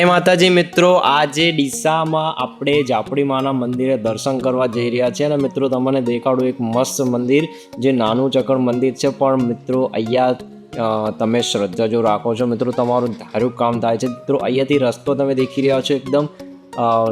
જય માતાજી મિત્રો, આજે ડીસામાં આપણે જાપડી માના મંદિરે દર્શન કરવા જઈ રહ્યા છીએ અને મિત્રો તમને દેખાડું એક મસ્ત મંદિર જે નાનું ચકડ મંદિર છે, પણ મિત્રો અહીંયા તમે શ્રદ્ધા જો રાખો છો મિત્રો તમારું ધાર્યું કામ થાય છે। મિત્રો અહીંયાથી રસ્તો તમે દેખી રહ્યા છો, એકદમ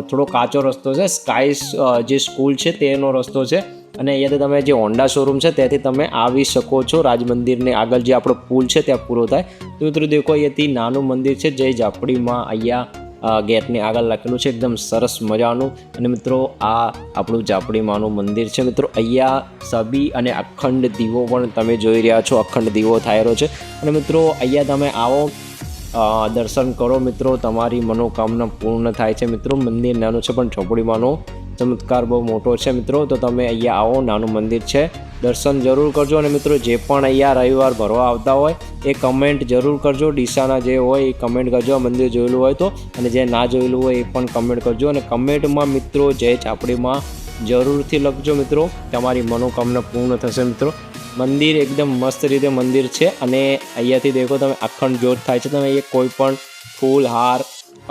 થોડો કાચો રસ્તો છે। સ્કાય જે સ્કૂલ છે તેનો રસ્તો છે અને અહીંયાથી તમે જે હોન્ડા શોરૂમ છે ત્યાંથી તમે આવી શકો છો। રાજ મંદિરને આગળ જે આપણો પુલ છે ત્યાં પૂરો થાય તો મિત્રો દેખો અહીંયાથી નાનું મંદિર છે જય જાપડીમાં, અહીંયા ગેટની આગળ લખેલું છે, એકદમ સરસ મજાનું। અને મિત્રો આ આપણું જાપડીમાંનું મંદિર છે। મિત્રો અહીંયા સબી અને અખંડ દીવો પણ તમે જોઈ રહ્યા છો, અખંડ દીવો થાયેલો છે। અને મિત્રો અહીંયા તમે આવો, દર્શન કરો મિત્રો, તમારી મનોકામના પૂર્ણ થાય છે। મિત્રો મંદિર નાનું છે પણ ઝોપડીમાંનો ચમત્કાર બહુ મોટો છે મિત્રો, તો તમે અહીંયા આવો, નાનું મંદિર છે, દર્શન જરૂર કરજો। અને મિત્રો જે પણ અહીંયા રવિવાર ભરવા આવતા હોય એ કમેન્ટ જરૂર કરજો, ડીસાના જે હોય એ કમેન્ટ કરજો આ મંદિર જોયેલું હોય તો, અને જે ના જોયેલું હોય એ પણ કમેન્ટ કરજો। અને કમેન્ટમાં મિત્રો જય જાપડીમાં જરૂરથી લખજો મિત્રો, તમારી મનોકામના પૂર્ણ થશે। મિત્રો મંદિર એકદમ મસ્ત રીતે મંદિર છે અને અહીંયાથી દેખો તમે અખંડ જ્યોત થાય છે, તમે અહીંયા કોઈ પણ ફૂલ, હાર,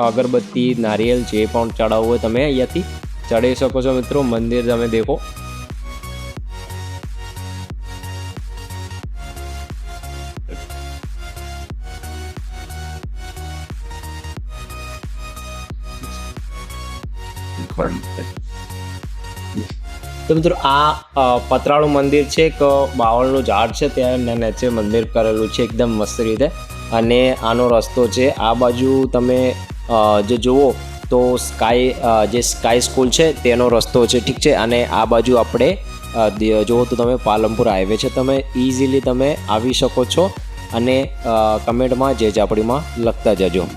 અગરબત્તી, નારિયેલ જે પણ ચડાવવું હોય તમે અહીંયાથી ચડી શકો છો। મિત્રો મંદિર તમે દેખો, તો મિત્રો આ પતરાળું મંદિર છે, એક બાવળનું ઝાડ છે ત્યાં નીચે મંદિર કરેલું છે એકદમ મસ્ત રીતે। અને આનો રસ્તો છે આ બાજુ તમે જે જુઓ તો જે સ્કાય સ્કૂલ છે તેનો રસ્તો છે, ઠીક છે। અને આ બાજુ આપણે જુઓ તો તમે પાલનપુર હાઈવે છે, તમે ઇઝીલી તમે આવી શકો છો। અને કમેન્ટમાં જય જાપડીમાં લખતા જજો।